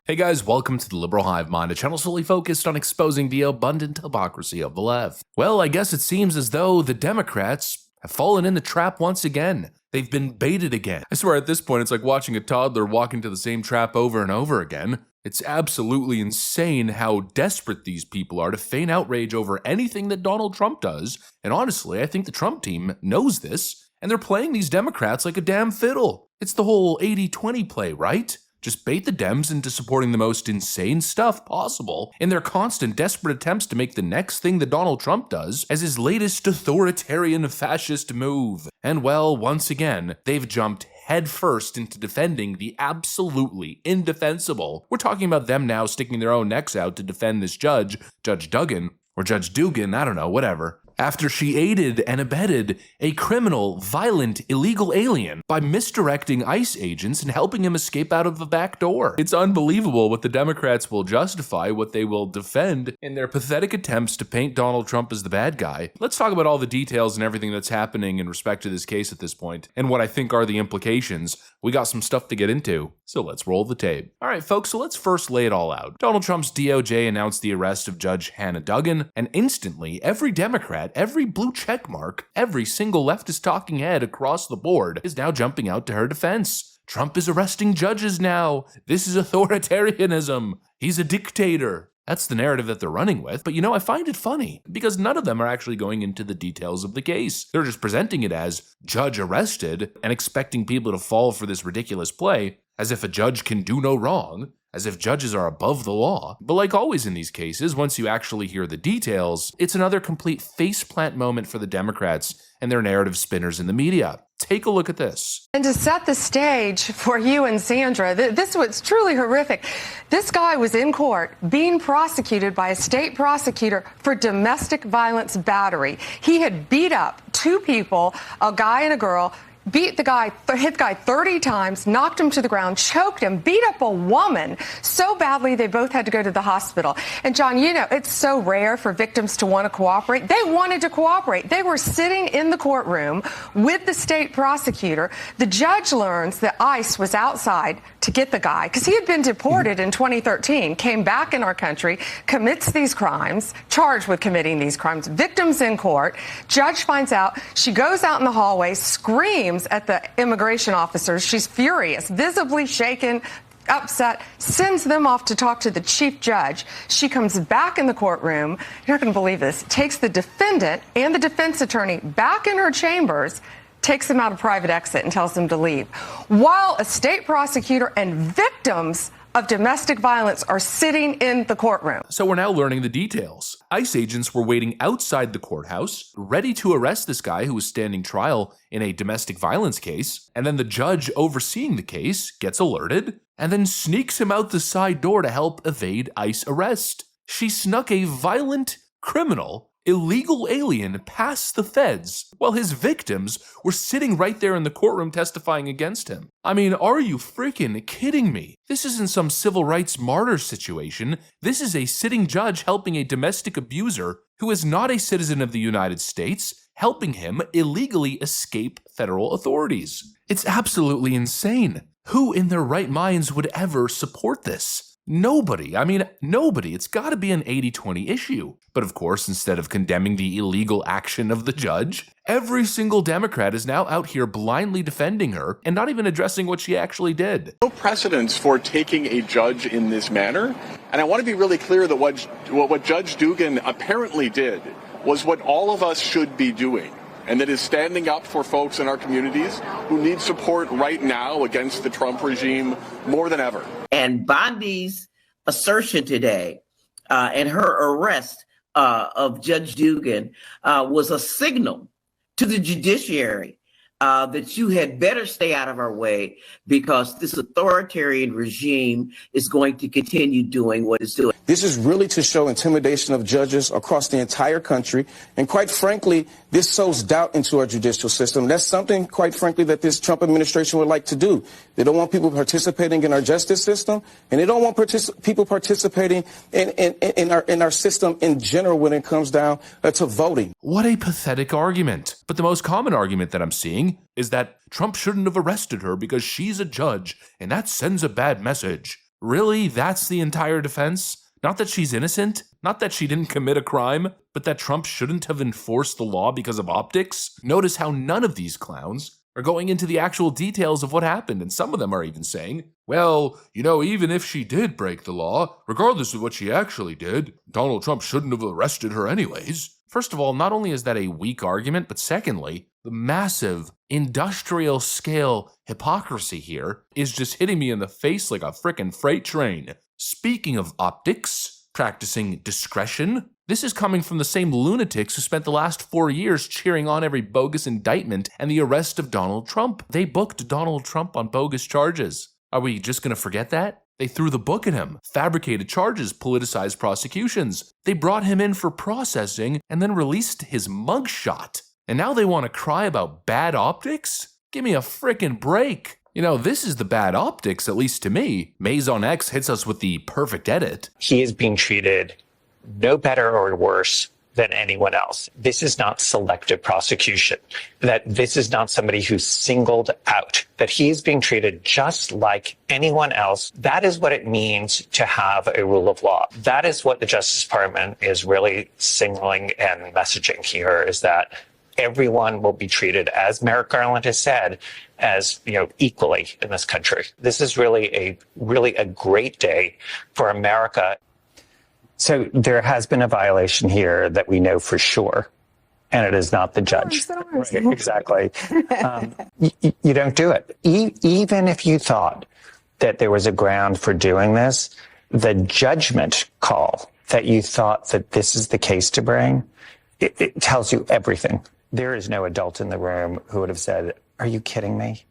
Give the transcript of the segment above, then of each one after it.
Hey guys, welcome to the Liberal Hive Mind, a channel solely focused on exposing the abundant hypocrisy of the left. Well, I guess it seems as though the Democrats have fallen in the trap once again. They've been baited again. I swear at this point it's like watching a toddler walk into the same trap over and over again. It's absolutely insane how desperate these people are to feign outrage over anything that Donald Trump does. And honestly, I think the Trump team knows this, and they're playing these Democrats like a damn fiddle. It's the whole 80-20 play, right? Just bait the Dems into supporting the most insane stuff possible in their constant desperate attempts to make the next thing that Donald Trump does as his latest authoritarian fascist move. And well, once again, they've jumped headfirst into defending the absolutely indefensible. We're talking about them now sticking their own necks out to defend this judge, Judge Duggan, or Judge Dugan, I don't know, whatever, after she aided and abetted a criminal, violent, illegal alien by misdirecting ICE agents and helping him escape out of the back door. It's unbelievable what the Democrats will justify, what they will defend in their pathetic attempts to paint Donald Trump as the bad guy. Let's talk about all the details and everything that's happening in respect to this case at this point, and what I think are the implications. We got some stuff to get into, so let's roll the tape. All right, folks, so let's first lay it all out. Donald Trump's DOJ announced the arrest of Judge Hannah Duggan, and instantly, every Democrat, every blue checkmark, every single leftist talking head across the board is now jumping out to her defense. Trump is arresting judges now. This is authoritarianism. He's a dictator. That's the narrative that they're running with. But you know, I find it funny because none of them are actually going into the details of the case. They're just presenting it as judge arrested and expecting people to fall for this ridiculous play as if a judge can do no wrong, as if judges are above the law. But like always in these cases, once you actually hear the details, it's another complete faceplant moment for the Democrats and their narrative spinners in the media. Take a look at this. And to set the stage for you and Sandra, this was truly horrific. This guy was in court being prosecuted by a state prosecutor for domestic violence battery. He had beat up two people, a guy and a girl, hit the guy 30 times, knocked him to the ground, choked him, beat up a woman so badly they both had to go to the hospital. And John, you know, it's so rare for victims to want to cooperate. They wanted to cooperate. They were sitting in the courtroom with the state prosecutor. The judge learns that ICE was outside to get the guy because he had been deported in 2013, came back in our country, commits these crimes, charged with committing these crimes, victims in court. Judge finds out. She goes out in the hallway, screams at the immigration officers. She's furious, visibly shaken, upset, sends them off to talk to the chief judge. She comes back in the courtroom. You're not going to believe this. Takes the defendant and the defense attorney back in her chambers, takes them out a private exit and tells them to leave. While a state prosecutor and victims of domestic violence are sitting in the courtroom. So we're now learning the details. ICE agents were waiting outside the courthouse, ready to arrest this guy who was standing trial in a domestic violence case, and then the judge overseeing the case gets alerted and then sneaks him out the side door to help evade ICE arrest. She snuck a violent criminal, illegal alien past the feds while his victims were sitting right there in the courtroom testifying against him. I mean, are you freaking kidding me? This isn't some civil rights martyr situation. This is a sitting judge helping a domestic abuser who is not a citizen of the United States, helping him illegally escape federal authorities. It's absolutely insane. Who in their right minds would ever support this? Nobody. I mean, nobody. It's got to be an 80-20 issue. But of course, instead of condemning the illegal action of the judge, every single Democrat is now out here blindly defending her and not even addressing what she actually did. No precedence for taking a judge in this manner. And I want to be really clear that what Judge Dugan apparently did was what all of us should be doing. And that is standing up for folks in our communities who need support right now against the Trump regime more than ever. And Bondi's assertion today and her arrest of Judge Dugan was a signal to the judiciary that you had better stay out of our way because this authoritarian regime is going to continue doing what it's doing. This is really to show intimidation of judges across the entire country. And quite frankly, this sows doubt into our judicial system. That's something, quite frankly, that this Trump administration would like to do. They don't want people participating in our justice system, and they don't want people participating in our system in general when it comes down to voting. What a pathetic argument. But the most common argument that I'm seeing is that Trump shouldn't have arrested her because she's a judge, and that sends a bad message. Really? That's the entire defense? Not that she's innocent? Not that she didn't commit a crime? But that Trump shouldn't have enforced the law because of optics? Notice how none of these clowns are going into the actual details of what happened, and some of them are even saying, well, you know, even if she did break the law, regardless of what she actually did, Donald Trump shouldn't have arrested her anyways. First of all, not only is that a weak argument, but secondly, the massive industrial scale hypocrisy here is just hitting me in the face like a frickin' freight train. Speaking of optics, practicing discretion, this is coming from the same lunatics who spent the last 4 years cheering on every bogus indictment and the arrest of Donald Trump. They booked Donald Trump on bogus charges. Are we just gonna forget that? They threw the book at him, fabricated charges, politicized prosecutions. They brought him in for processing and then released his mugshot. And now they want to cry about bad optics? Give me a frickin' break. You know, this is the bad optics, at least to me. Maze on X hits us with the perfect edit. He is being treated no better or worse than anyone else. This is not selective prosecution. That this is not somebody who's singled out. That he is being treated just like anyone else. That is what it means to have a rule of law. That is what the Justice Department is really signaling and messaging here, is that everyone will be treated, as Merrick Garland has said, as, you know, equally in this country. This is really a great day for America. So there has been a violation here that we know for sure, and it is not the judge. Right, exactly. You don't do it. Even if you thought that there was a ground for doing this, the judgment call that you thought that this is the case to bring, it tells you everything. There is no adult in the room who would have said, are you kidding me?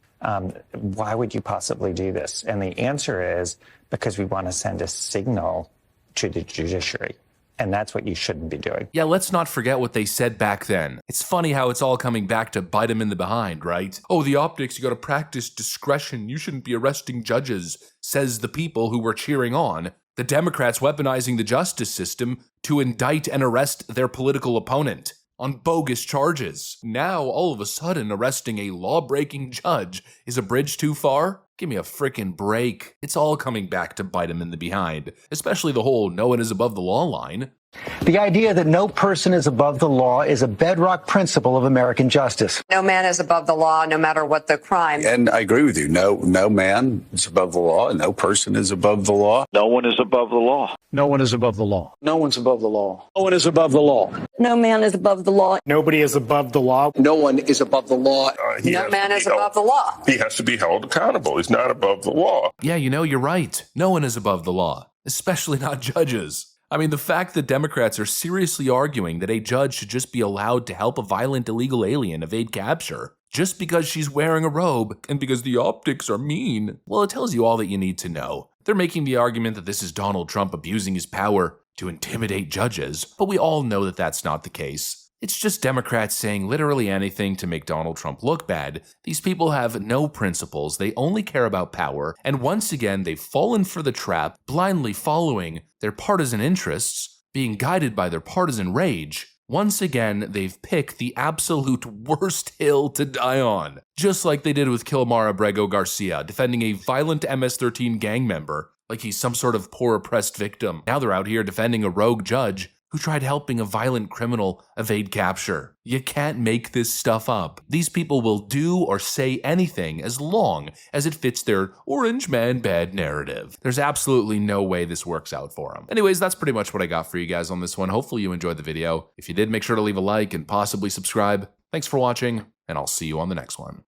Why would you possibly do this? And the answer is because we want to send a signal to the judiciary. And that's what you shouldn't be doing. Yeah, let's not forget what they said back then. It's funny how it's all coming back to bite them in the behind, right? Oh, the optics, you gotta practice discretion. You shouldn't be arresting judges, says the people who were cheering on the Democrats weaponizing the justice system to indict and arrest their political opponent on bogus charges. Now, all of a sudden, arresting a law-breaking judge is a bridge too far? Give me a frickin' break. It's all coming back to bite him in the behind, especially the whole no one is above the law line. The idea that no person is above the law is a bedrock principle of American justice. No man is above the law, no matter what the crime. And I agree with you. No man is above the law. No person is above the law. No one is above the law. No one is above the law. No one's above the law. No one is above the law. No man is above the law. Nobody is above the law. No one is above the law. No man is above the law. He has to be held accountable. He's not above the law. Yeah, you know, you're right. No one is above the law, especially not judges. I mean, the fact that Democrats are seriously arguing that a judge should just be allowed to help a violent illegal alien evade capture just because she's wearing a robe and because the optics are mean, well, it tells you all that you need to know. They're making the argument that this is Donald Trump abusing his power to intimidate judges, but we all know that that's not the case. It's just Democrats saying literally anything to make Donald Trump look bad. These people have no principles, they only care about power, and once again they've fallen for the trap, blindly following their partisan interests, being guided by their partisan rage. Once again, they've picked the absolute worst hill to die on, just like they did with Kilmar Abrego Garcia, defending a violent MS-13 gang member like he's some sort of poor oppressed victim. Now they're out here defending a rogue judge who tried helping a violent criminal evade capture. You can't make this stuff up. These people will do or say anything as long as it fits their orange man bad narrative. There's absolutely no way this works out for them. Anyways, that's pretty much what I got for you guys on this one. Hopefully you enjoyed the video. If you did, make sure to leave a like and possibly subscribe. Thanks for watching, and I'll see you on the next one.